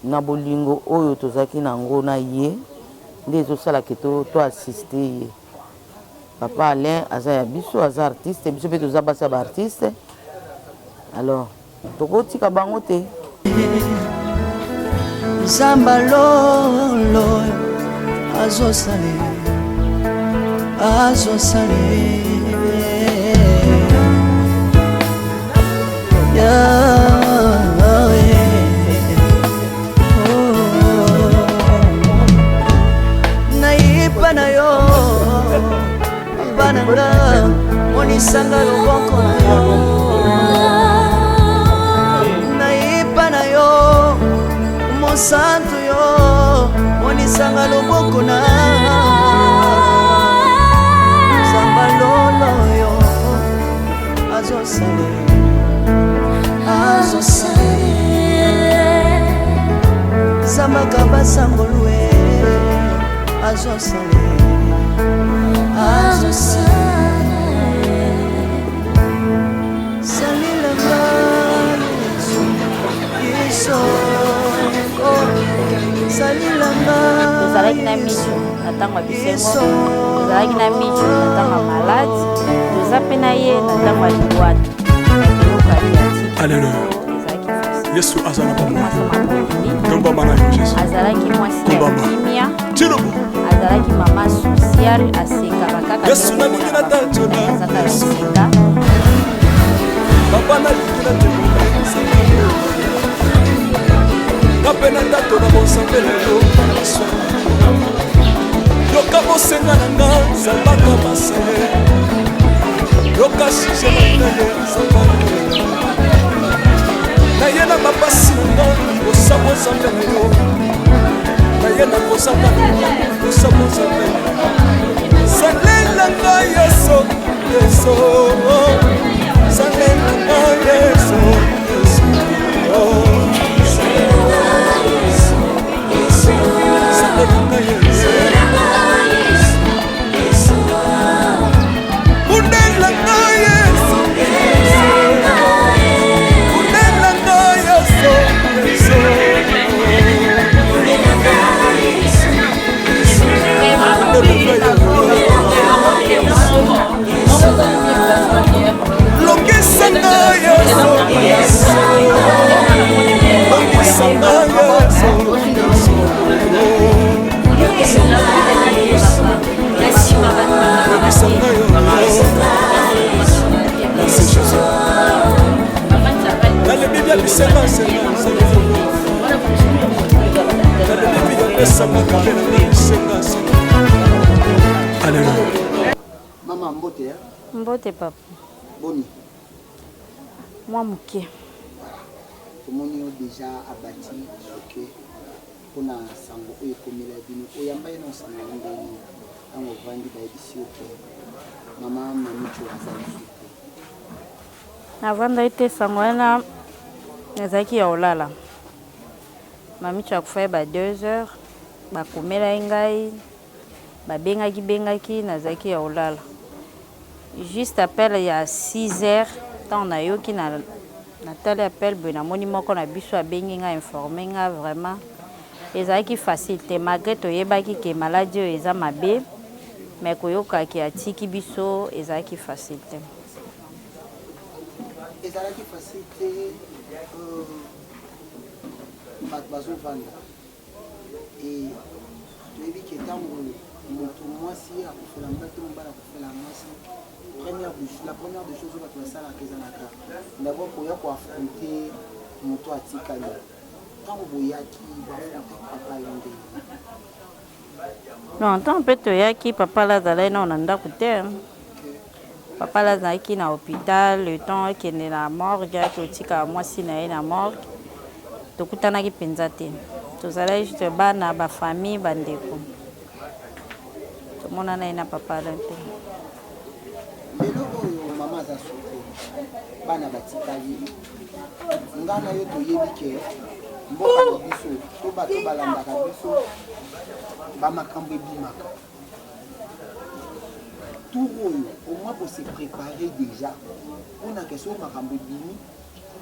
na bolingo oyo tozaki nango na ye nde ezosalaka to assiste ye. Papa Alain aza ya biso, aza artiste, biso mpe toza basi ya baartiste. Alors tokotika bango te. Nzamba lolo azosale naipa na yo bananga monisanga loboko na yo naipa na yo mosantu yo monisanga loboko na nzamba lolo yo azosale zambaka basangolwe azosale salilanga yeso salilanga tozalaki na miso na ntango ya bisengo, tozalaki na miso na ntango ya maladi, toza mpe na ye na ntango ya libwata Yesu azalaki mwasi ya kimia, azalaki mama social, asekaka kaka Yesu na mingi na tatona azaka yoseka papa na lingi na temona kape na tatona bosambela yo yoka bosenga na nga zambaka masale yoka shije mangaye zambaka na ye na mapasi na nga osabo zambela yo na ye na kozanga na nga osabo zambela salela nga yeso yeso salela nga yeso Maman mbote mbote papa boni mwa muke tomoni yo déjà abati ok pona sango oyo ekomela bino oyamba ye na sango ndeni ntango ovandi bayebisi yo te mama mamicho azali su te navanda te sango wana ezalaki ya olala mamicho akufa ye ba 2 heures bakomela ye ngai babengaki nazalaki ya olala juste appel ya 6 heures ntango nayoki natali appel boye namoni moko na biso abengi nga informe nga vraiment ezalaki facile te malgré toyebaki ke maladi oyo eza mabe mais koyokaki atiki biso ezalaki facile te ezalaki facile te bato bazovanda e toyebi ke ntango moto mwasi akofela mbate mobala akofela mwasi la première des choses bato basalaka ezalaka d'abord koya koafronte moto atikali ntango boyaki baafronte papa yo ndenge non ntango mpe toyaki papa la azalaki nao na ndako te papa la azalaki na hôpital le temps akende na morgue totikaka mwasi na ye na morgue tokutanaki mpenza te tozalaki juste bana bafamille bandeko tomonana ye na papa la te lelo oyo mama aza sote bana batikali nga na yo toyebi ke mboka na biso to bato balandaka biso bamakambo ebimaka retour au moins pour se préparer déjà on a question makambo bimi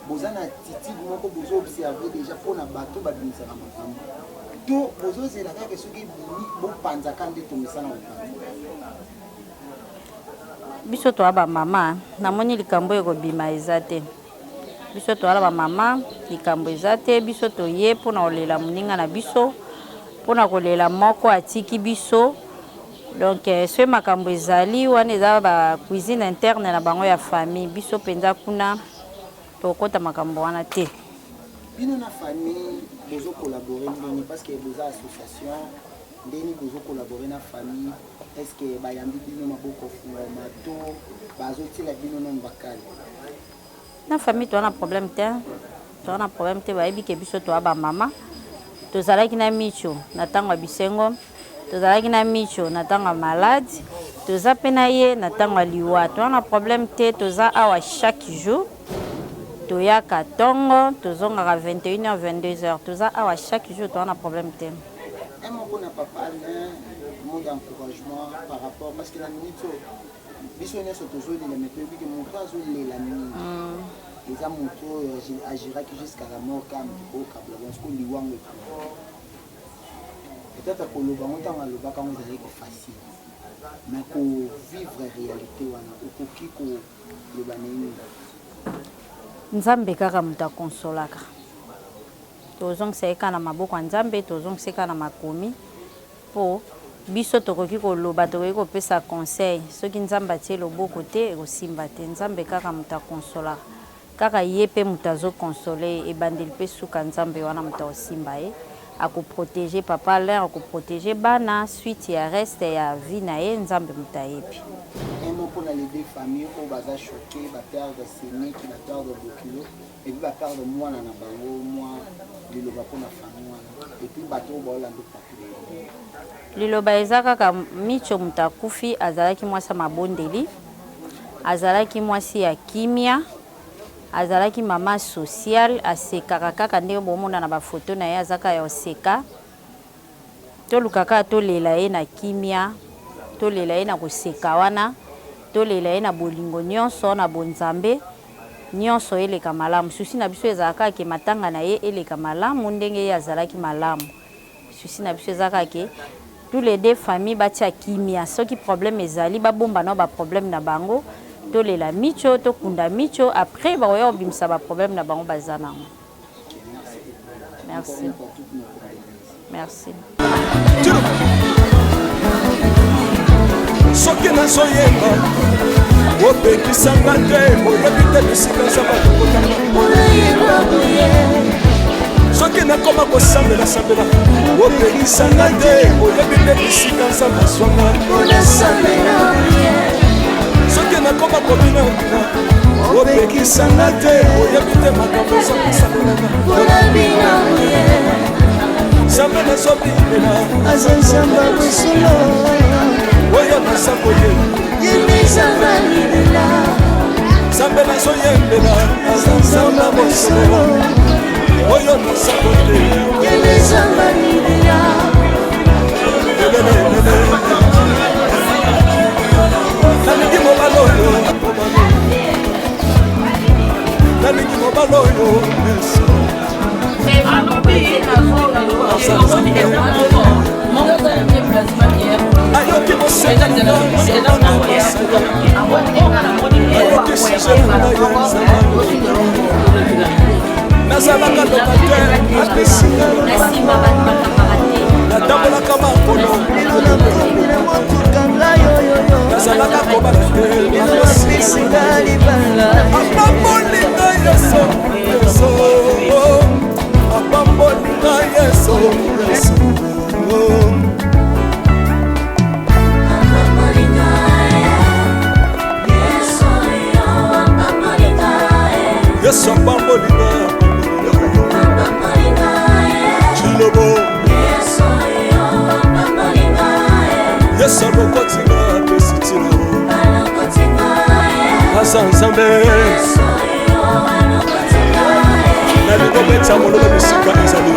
boza na attitude moko bozo observer déjà pour na bateau babimisa na makambo to bozo zela kaka soki bimi bo panza kande to misana biso to aba mama namoni likambo ekobima eza te biso to ala mama likambo eza te biso to ye mpona kolela moninga na biso mpona kolela moko atiki biso donc ce makambo ezali wana eza ba cuisine interne na bango ya famille biso penza kuna tokota makambo wana te bino na famille bozo collaborer ndeni parce que boza association ndeni bozo collaborer na famille est-ce que bayambi bino maboko fuma to bazotila bino non bakali na famille to na problème te bayebi ke biso to aba mama tozalaki na micho na ntango ya bisengo tozalaki na micho na ntango ya malade toza mpe na ye na ntango ya liwa toza problème te toza awa chaque jour toyaka ntongo tozongaka 21h 22h toza awa chaque jour toza problème te moko na papa Alain mot d'encouragement par rapport parce que la minute biso nyonso tozolela mais toyebi ke moto azolela mingi eza moto agiraki jusqu'à la mort kam okabla parce que liwango peut-être koloba ngo ntango alobaka ngo ezalaki facile mais kovivre réalité wana okoki koloba nini nzambe kaka moto akonsolaka tozongisa ye kaka na maboko ya nzambe tozongisa ye kaka na makomi mpo biso tokoki koloba tokoki kopesa conseil soki nzambe atie loboko te ekosimba te nzambe kaka moto akonsolaka kaka ye mpe moto azokonsole ebandeli mpe suka nzambe wana moto akosimba ye akoprotege papa Alain akoprotege bana suite ya reste ya vie na ye nzambe moto ayebi mot pour les deux familles au bazar choqué va perdre Séné qui va perdre Bokilo et puis va perdre moi na bango moi liloba pour la famille et puis bateau bola ndo papier liloba eza kaka micho moto akufi azalaki mwasi ya mabondeli azalaki mwasi ya kimia azalaki mama social asekaka kaka ndenge bomona na bafoto na ye azaka ya oseka tolukaka tolela ye na kimia tolela ye na koseka wana tolela ye na bolingo nyonso na bonzambe nyonso eleka malamu susi na biso ezalaka ke matanga na ye eleka malamu ndenge ye azalaki malamu susi na biso ezalaka ke tous les deux familles batia kimia soki problème ezali babomba na ba problème na bango tolela micho tokunda micho après baoya obimisa ba problème na bango bazana merci merci soki nazoyemba opekisanga te oyebi te bisika nzambe akokotanga soki nakoma kosambela opekisanga te oyebi te bisika nzambe aswanga soki nakoma kobina obina opekisanga te oyebi te makambo ezakosambelaka nzambe nazobimela aza nzambe bosolo oyo naza koyemba nzambe nazoyembela aza nzambe bosolo oyo naza koyemba nalingi mobala oyo nalingi mobala oyo ayoki moseka nazalaka lokater apesinga natambolaka makolo nazalaka kobala te apambolinga yeso apambolinga yeso yesu apambolinga chilobo yesu alokotinga apesitino aza nzambe nalingo beta mololo bisika ezali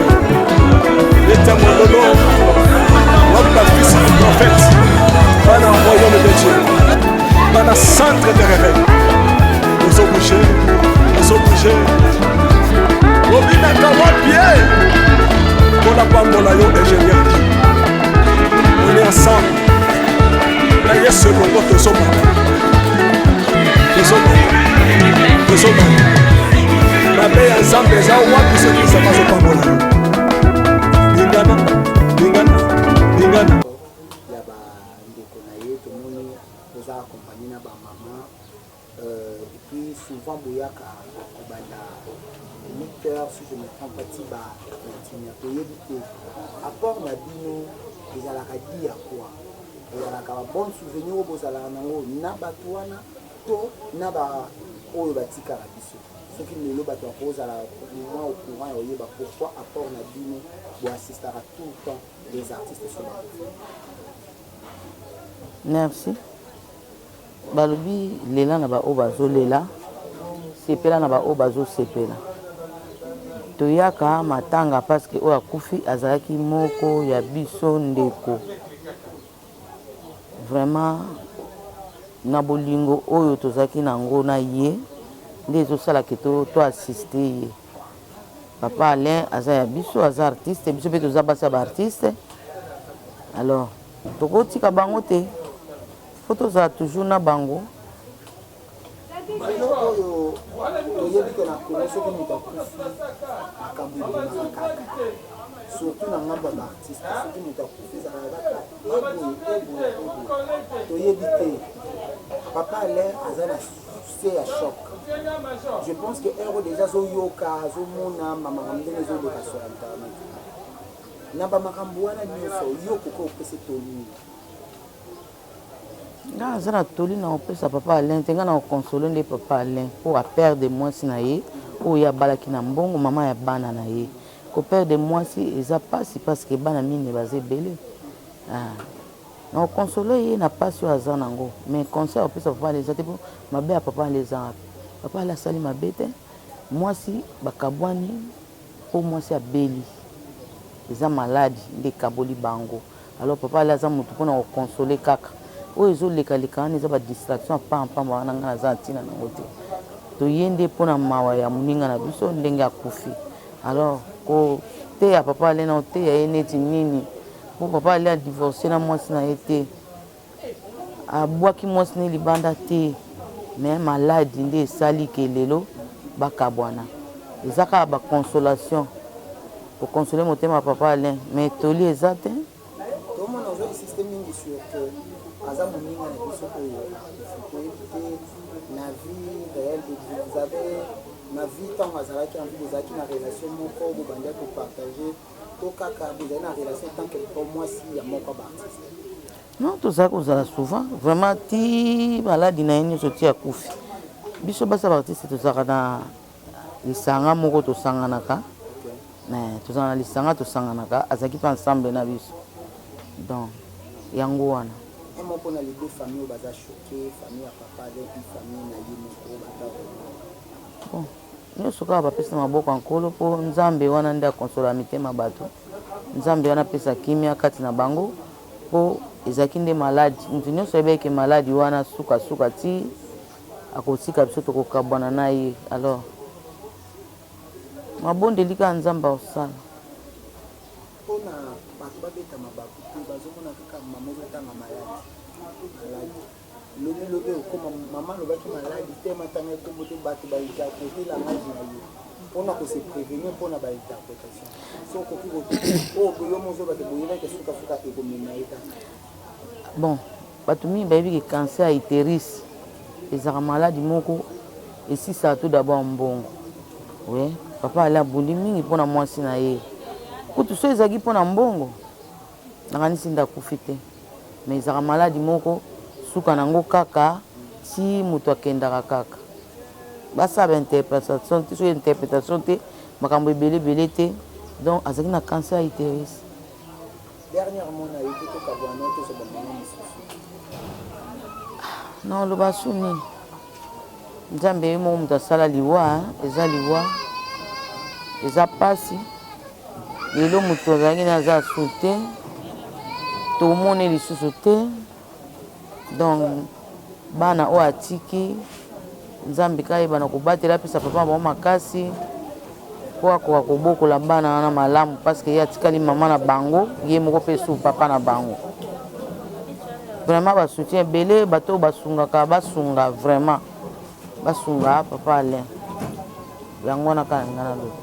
beta mololo wapapisi du prophète wana royaume de Dieu bana centre de réveil ozobouge obinaka wapie mpona pambola yo ingénieur on est ensemble na ye selongo tozomana mabe ya nzambe eza wapi soki ezaka zopambola yo bingana ya bandeko na ye tomoni oza accompagné na bamama epuis souvent boyaka kobanda 8 heures si je me trompe pas ti bakontinue toyebi te apport na bino ezalaka di ya kwa ezalaka babonne souvenir oyo bozalaka nango na bato wana to na oyo batikaka biso soki lelo bato bakozala mwa au courant ya oyeba pourquoi apport na bino boassistaka tout le temps des artistes sur la merci balobi lela na baoyo bazolela sepela na baoyo bazosepela toyaka matanga parce que oyo akufi azalaki moko ya biso ndeko vraiment na bolingo oyo tozalaki nango na ye nde ezosalaki toassiste ye papa Alain aza ya biso aza artiste biso mpe toza basi ya baartiste alors tokotika bango te fo tozala toujours na bango oyo toyebi ke na kongo soki moto akufi makambo ebimaka kaka surtout na ngambo ya baartiste soki moto akufi ezalaka kaka eboye toyebi te papa Alain aza na se ya choc je pense que ero déjà azoyoka azomona bamakambo ndenge ezoleka sur internet na bamakambo wana nyonso yo koka opesa tolini nga aza na toli na kopesa papa Alain te nga na kokonsole nde papa Alain mpo aperdre mwasi na ye oyo abalaki na mbongo mama ya bana na ye koperdre mwasi eza pasi parce que bana mine baza ebele na kokonsole ye na pasi oyo aza nango mais conseil opesa papa Alain eza te mpo mabe ya papa Alain eza wapi papa Alain asali mabe te mwasi bakabwani mpo mwasi abeli eza maladi nde ekaboli bango alors papa Alain aza motu mpona kokonsole kaka oyo ezoleka-leka wana eza badistraction apampamba wana nga naza ntina nango te toye nde mpona mawa ya moninga na biso ndenge akufi alors koteya papa Alain na oteya ye neti nini mpo papa Alain adivorce na mwasi na ye te abwaki mwasi na ye libanda te mais maladi nde esali ke lelo bakabwana eza kaka baconsolation kokonsole motema ya papa Alain mais toli eza te tomona ozo insiste mingi sur que aza moninga na biso oyo toyebi te na vie réelle vous avez na vie ntango azalaki en vie bozalaki na relation moko bobandi kopartage to kaka bozali na relation tant que po mwasi ya moko baartiste non tozala kozala souvent vraiment ti maladi na ye nyonso ti akufi biso basa baartiste tozalaka na lisanga moko tosanganaka tozala na lisanga tosanganaka azalaki mpe ensemble na biso donc yango wana moko na les deux familles baza choqué famille ya papa avec une famille na ye moko baza bon nyonso kaka bapesa maboko ya nkolo mpo nzambe wana nde akonsola mitema bato nzambe wana apesa kimia kati na bango mpo ezalaki nde maladi moto nyonso ayebaki maladi wana sukasuka ti akotika biso tokokabwana na ye alors mabondeli kaka nzambe akosala mpona bato babetama baku te bazomona kaka mama ezotanga maladi lobi okoma mama alobaki maladi te matanga ekombo te bato bainterprete langage na ye mpona kose prévenir mpona bainterprétation so okoki oyo yo mozo bato boyebaki sukasuka ekomema ye kaka bon bato mingi bayebi ke cancer ya utéris ezalaka maladi moko esisaka tout d'abord mbongo oui papa Alain abundi mingi mpona mwasi na ye kutu so ezalaki mpona mbongo nakanisi nde akufi te mais ezalaka maladi moko suka nango kaka ti moto akendaka kaka basala interprétation te soki interprétation te makambo ebele te donc azalaki na cancer ya utéris dernièrement na yoki tokabwana toso bamama mosusu non loba su nini nzambe ye moko moto asala liwa eza liwa eza pasi lelo moto azalaki na aza su te tomone lisusu te donc bana oyo atiki nzambe kayeba na kobatela apesa papa bango makasi po akoka kobokola bana wana malamu parceke ye atikali mama na bango ye moko mpe su papa na bango. Vraiment basoutien ebele bato oyo basungaka basunga vraiment basunga papa Alain yango wana kaka nga na loba.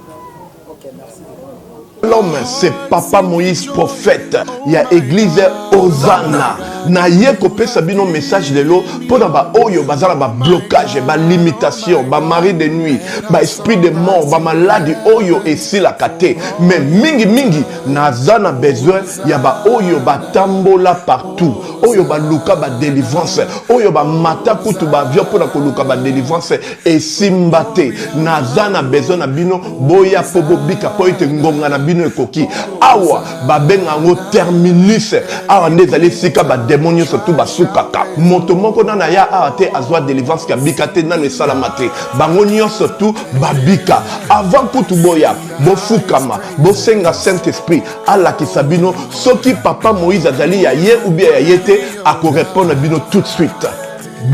L'homme, c'est Papa Moïse, prophète. Il y a église Hosanna. Na yeko pesa bino message de l'eau pour ba oyo bazala ba blocage, ba limitation, ba mari de nuit, ba esprit de mort, ba maladie oyo et si la kate. Mais mingi nazana besoin ya ba oyo ba tambola partout. Oyo ba luka ba délivrance, oyo ba mata kutu ba vio pour ko luka ba délivrance et simbate. Nazana besoin na bino boya pobo bika po ite ngonga na bino ekoki. Awa ba benga ngo terminus. Awa ndezali sika ba démonios surtout basukaka moto moko nana ya ate azwa délivrance ka bikate nano esalamate bangonio surtout babika avant kutu boya bofukama bosenga Saint Esprit ala kisabino soki papa Moïse azali ya ye ou bien ya yete ako répondre bino tout de suite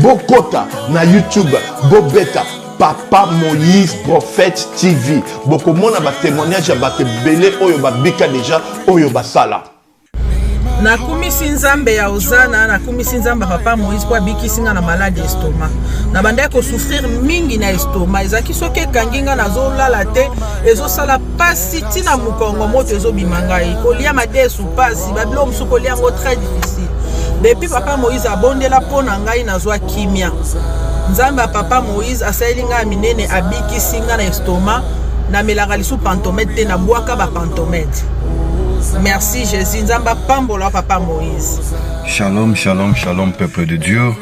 bokota na YouTube bobeta Papa Moïse Prophète TV bokomona ba témoignage ya bato belé oyo babika déjà oyo basala. Nakumisi nzambe ya Hosanna, nakumisi nzambe papa Moïse kwa bikisinga na maladie estomac. Na banda ko souffrir mingi na estomac. Ezaki soke kanginga na zolala te, ezo sala pasi tina mukongo moto ezo bimangai. Kolia madesu pasi, babilo musuko lia ngo très difficile. Depuis papa Moïse abondela pona ngai na zwa kimia. Nzambe papa Moïse asayilinga minene abikisinga na estomac, na melaka lisu pantomètre te na bwaka ba pantomètre. Merci Jésus, Nzamba Pambola, Papa Moïse. Shalom, shalom, shalom, peuple de Dieu.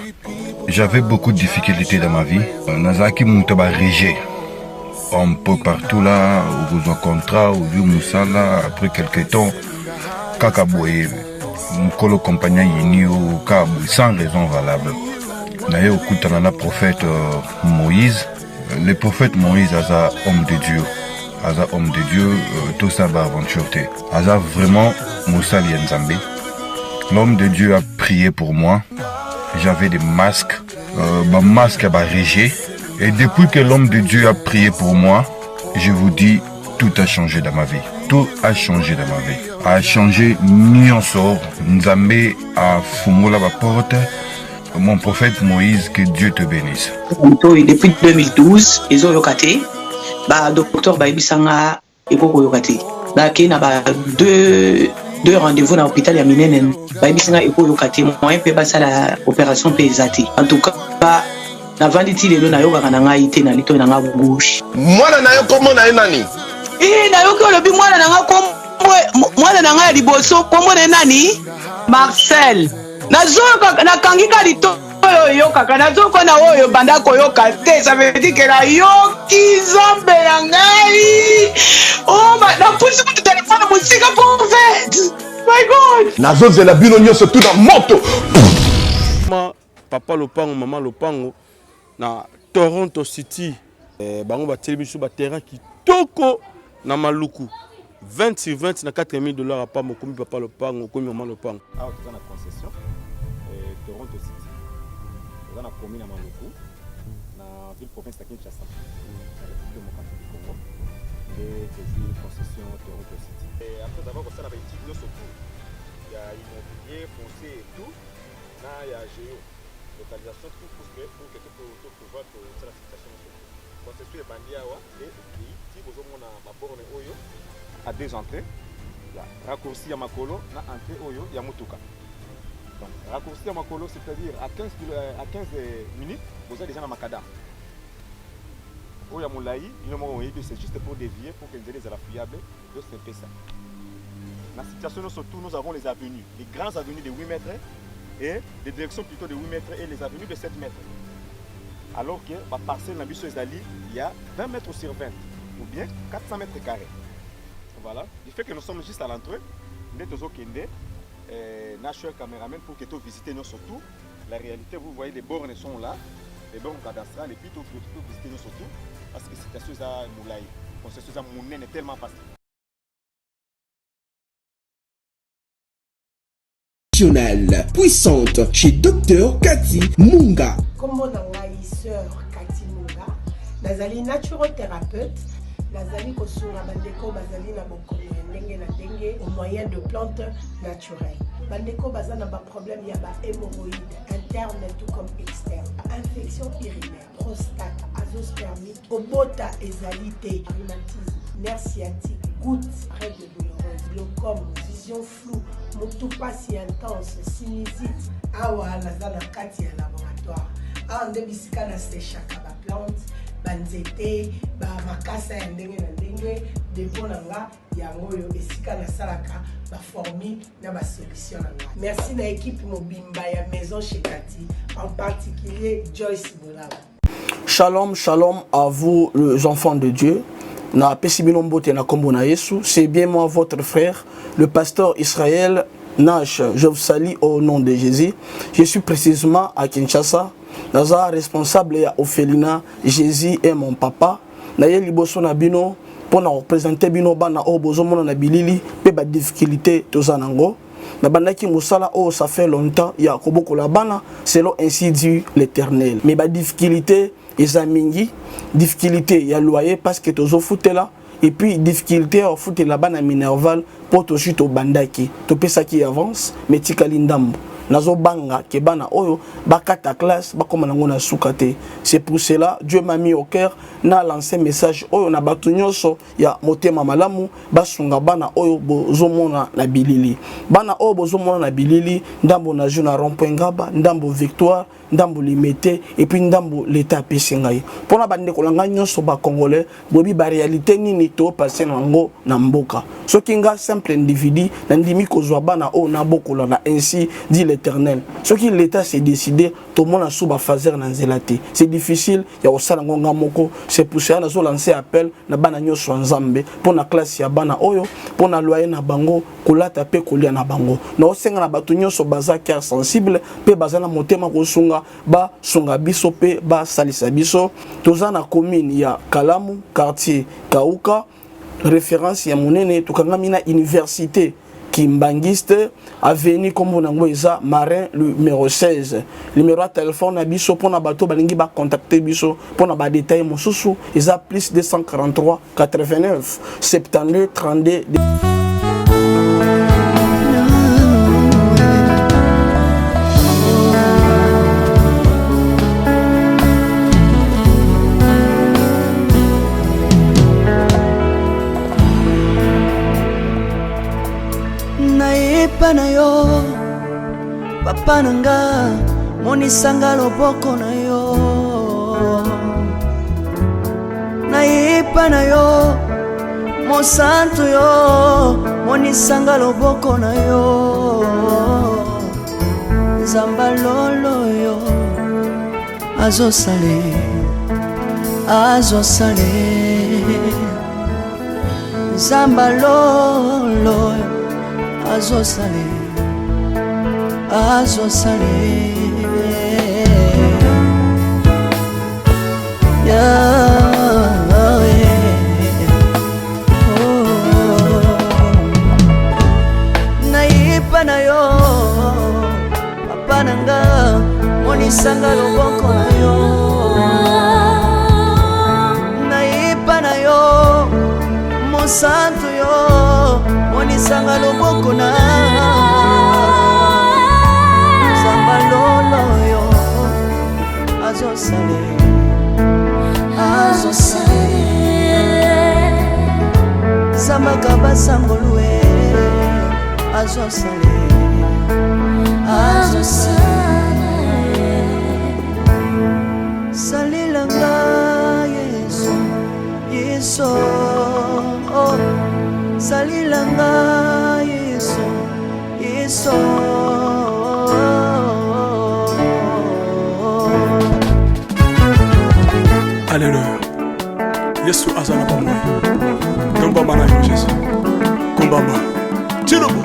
J'avais beaucoup de difficultés dans ma vie. Nazaki Moutaba Régé. Un peu partout là, au besoin contrat, au vieux Moussala, après quelques temps, Kakaboué, Mkolo compagnon Yini au Kabou, sans raison valable. D'ailleurs, au Koutanana prophète Moïse, le prophète Moïse, Aza, homme de Dieu. Aza homme de Dieu, tout ça va aventure. Aza vraiment Moussa Lienzambe. L'homme de Dieu a prié pour moi. J'avais des masques, ma masque a régé. Et depuis que l'homme de Dieu a prié pour moi, je vous dis, tout a changé dans ma vie. Tout a changé dans ma vie. A changé Nyonsor. Nzambe a fumé la porte. Mon prophète Moïse, que Dieu te bénisse. Depuis 2012, ils ont locaté. Bah docteur Baibisanga ekoko yokati na kina ba deux rendez-vous dans l'hôpital ya minene Baibisanga ekoko yokati moyen pe basa la opération pesati en tout cas ba na vanditi lelo na yoka na ngai te na lito na nga gauche Mwana na yo komo na nani na yo ko lobi mwana na nga komo mwana na nga liboso komo na nani Marcel na zoka na kangika lito yo kaka nazoko na oyo banda koyoka te ça veut dire que la yoki zombe na ngai oh na pusi ku téléphone musika prophète my god nazozela bino nyonso tout na moto papa lopango mama lopango na Toronto City bango bateli biso ba terrain kitoko na Maluku 20 sur 20 na $4,000 pa mokomi papa lopango komi mama lopango awa toza na concession Toronto City dans la commune à Maluku, dans la ville province de Kinshasa, dans la République démocratique du Congo, et des concessions Toronto City. Et après avoir fait ça, il y a des surtout, il y a immobilier, foncier et tout, là il y a géo, localisation, tout pour que tout pouvoir que c'est la situation. Concession est bandit à et si vous avez ma borne Oyo, à deux entrées, raccourci à Makolo, na entrée Oyo, il y a Mutuka. Donc, raccourci à Makolo, c'est-à-dire à 15 minutes, vous êtes déjà dans Makada. Au Yamoulaï, c'est juste pour dévier, pour que les ailes soient fiables, donc c'est un peu ça. Dans la situation, surtout, nous avons les avenues, les grandes avenues de 8 mètres et des directions plutôt de 8 mètres et les avenues de 7 mètres. Alors que la parcelle dans Zali, il y a 20 mètres sur 20, ou bien 400 mètres carrés. Voilà. Du fait que nous sommes juste à l'entrée, nous sommes National Cameraman pour que vous visitez nous surtout. La réalité, vous voyez, les bornes sont là, les bornes cadastrales, et puis vous visitez nous surtout, parce que c'est quelque chose à Moulaï. C'est quelque chose à Mounen est tellement facile. nationale puissante chez Dr Cathy Munga. Comme on a sœur Cathy Munga, nazali naturothérapeute, nazali kosunga bandeko bazali na bokono ndenge na ndenge au moyen de plantes naturelles. Bandeko bazana ba problème ya ba hémorroïdes interne tout comme externe, infection urinaire, prostate, azoospermite, obota ezalité, rhumatisme, nerf sciatique, goutte, règles douloureuses, glaucome, vision floue, motupa si intense, sinusite, awa nazana kati ya laboratoire. Ande bisika na sechaka ba plante, banzete, ba makasa ya ndenge na ndenge, depo na nga yango yo esika na salaka ba formule na ba solution na nga. Merci na équipe mobimba ya maison chez Cathy, en particulier Joyce Bolaba. Shalom, shalom à vous les enfants de Dieu. Na pesibinombo te na kombo na Yesu, c'est bien moi votre frère, le pasteur Israël Nash. Je vous salue au nom de Jésus. Je suis précisément à Kinshasa. Naza responsable ya Ophelina, Jésus est mon papa. Na ye liboso na bino pour représenter bino bana o bozomona na bilili pe ba difficulté tozanango. Na bandaki musala oh ça fait longtemps ya koboko la bana selon ainsi dit l'Éternel. Mais ba difficulté ezamingi, difficulté ya loyer parce que tozo futela et puis difficulté à foutre la bana minerval pour to chute au bandaki. To pesa qui avance mais tikali ndambo. Nazo banga ke bana oyo bakata classe bakoma nango na sukate. C'est pour cela Dieu m'a mis au cœur na lancé message oyo na batu nyonso ya motema malamu basunga bana oyo bozomona na bilili. Bana oyo bozomona na bilili ndambo na juna rond-point ngaba, ndambo victoire, ndambo limité et puis ndambo l'état pesingai. Pona bande kolanga nyonso ba congolais bobi ba réalité nini to passer nango na mboka. Soki nga simple individu na ndimi kozwa bana oyo na bokola na ainsi dit l'Éternel. Ce qui l'État s'est décidé, tout le monde a souba fazer dans zelati. C'est difficile, il y a aussi ngonga moko. C'est pour ça que nous lancé appel na bana nyoso nzambe pour na classe ya bana oyo, pour na loyer na bango, kolata pe kolia na bango. Na osenga na batu nyoso baza cœur sensible, pe baza na motema kosunga ba sunga biso pe ba salisa biso. Toza na commune ya Kalamu, quartier Kauka, référence ya monene tukanga mina université Kimbangiste, avenue Kombonangoeza, Marin, numéro 16. Numéro de téléphone à Bisso, pour na bateau, balingi ba contacter Bisso, pour na ba détail mon sous, ils a plus 243 89 72 32. Na yo papa nanga monisanga loboko na yo naipa na yo mosantu yo monisanga loboko na yo zamba lolo yo azosale zamba lolo azosale naipa na yo papa nanga monisanga loboko na yo naipa na yo mosantu yo monisanga loboko na zamba lolo yo azosale zamba kabasangolue azosale salilanga Yesu oh. Salilanga Yesu Alléluia. Yesu azana pamwe. Nomba mana yo Jésus. Kumbamba. Tirubu.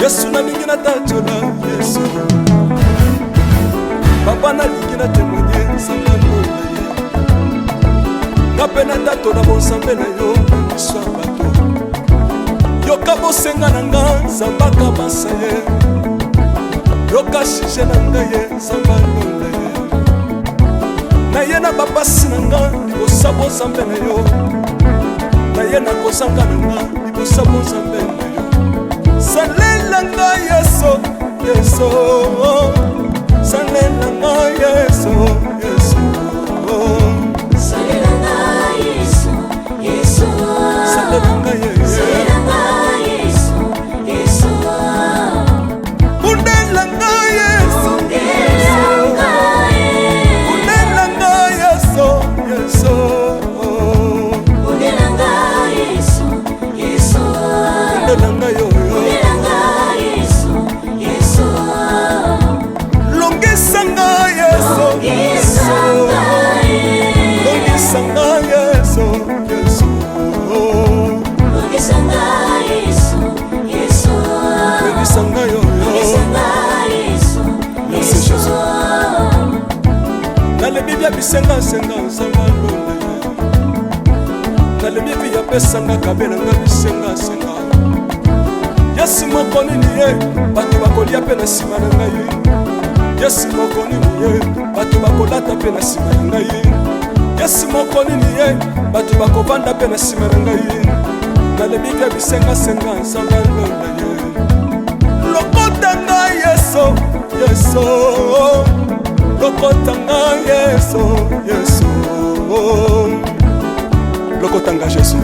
Yesu na lingina tachola Yesu. Papa na lingina témoigner sangalo na ye. Kapena tato na bonsambe na yo. Bato. yoka bosenga na nga nzambaka basa ye yoka shije na nga ye nzamba londa ye na ye na bapasi na nga libosa bozambe na yo na ye na kozanga na nga libosa bozambe na yo salela nga yeso yeso salela nga yeso yeso salela nga yeso yeso salela nga yeso bisenga senga nzamba londa nalemi bi yapesanga kabela nga bisenga senga yesi moko nini ye bato bakolia mpe na nsima na ngai yesi moko nini ye bato bakolata mpe na nsima na ngai yesi moko nini ye bato bakovanda mpe na nsima na ngai nalemi bia bisenga senga nzamba londa ye lokota ngai yeso yeso lokotanga yeso yeso lokotanga jesu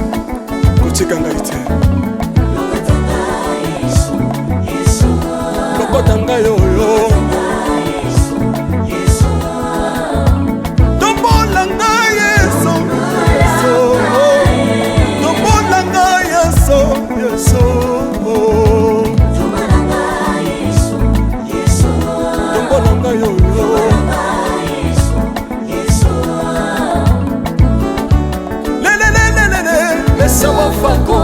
kotikanga ite lokotanga yoyo tombolanga yeso yeso tombolanga yeso yeso tombolanga yoyo Sawa fako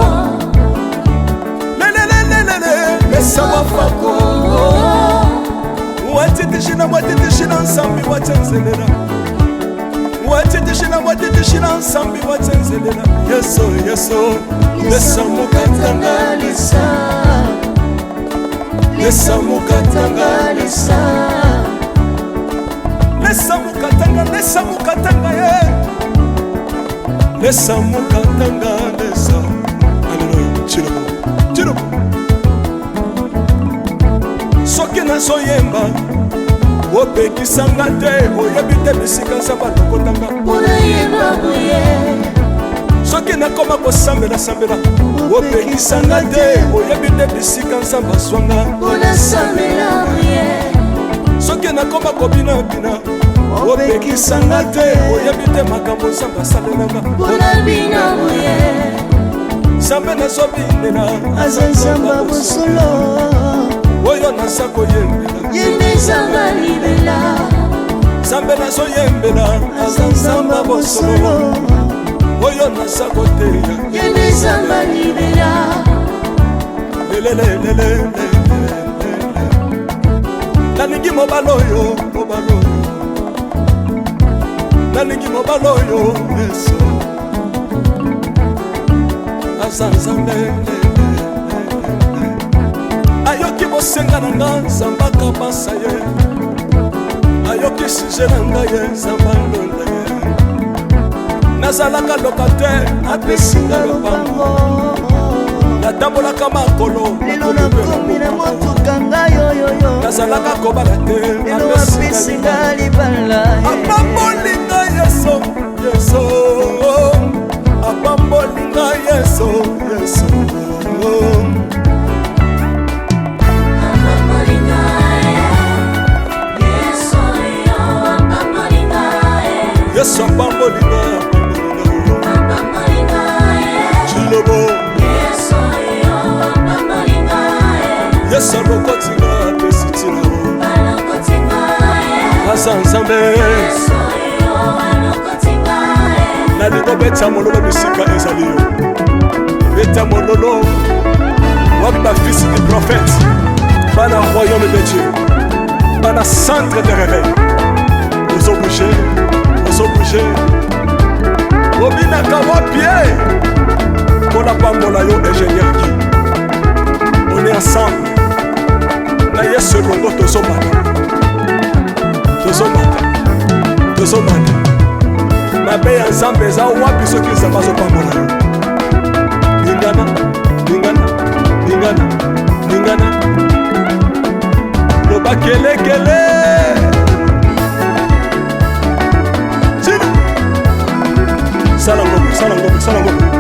sawa fako watitishina watitishina nsambi watenzelela watitishina watitishina nsambi watenzelela yeso yeso lesa mukatanga lesa lesa mukatanga lesa lesa mukatanga lesa mukatanga ye lesa mukatanga lesa aleluya chilobo chilobo soki nazoyemba opekisanga te oyebi te bisika nzamba lokotanga unayemba boye soki nakoma kosambela sambela opekisanga te oyebi te bisika nzamba swanga unasambela boye soki nakoma kobinabina opekisanga te oyebi te makambo nzamba asalelanga unabina boye nzambe nazobinela aza nzamba bosolo oyo naza koyembela yende nzamba libela nzambe nazoyembela aza nzamba bosolo oyo naza koteya yende nzamba libela lelelelele nalingi mobala oyo mobala oyo nalingi mobala oyo yeso aza nzambe ayoki bosenga na nga nzamba kabasa ye ayoki suje na nga ye nzamba londa ye nazalaka lokatere apesinga lopango natambolaka makolo lelo nakomi na motuka ngai oyoyo nazalaka kobala te lelo apesinga libala apambolinga yeso yeso apambolinga yeso yeso yesu apambolinga chilobo yesu alokotinga apesitina aza nzambe nalingo beta mololo bisika ezali yo beta mololo wapi bafisi du prophète bana royaume de dieu bana centre de réveil ozobouge ozobouge obinaka wapie mpona pambola yo ingénieur ki on est ensemble. Na Yesu longo tozomata. Tozomata. Mabe ya Nzambe eza wapi soki Nzambe azopambola yo. Lingana. Loba kelekele. Sala ngombe.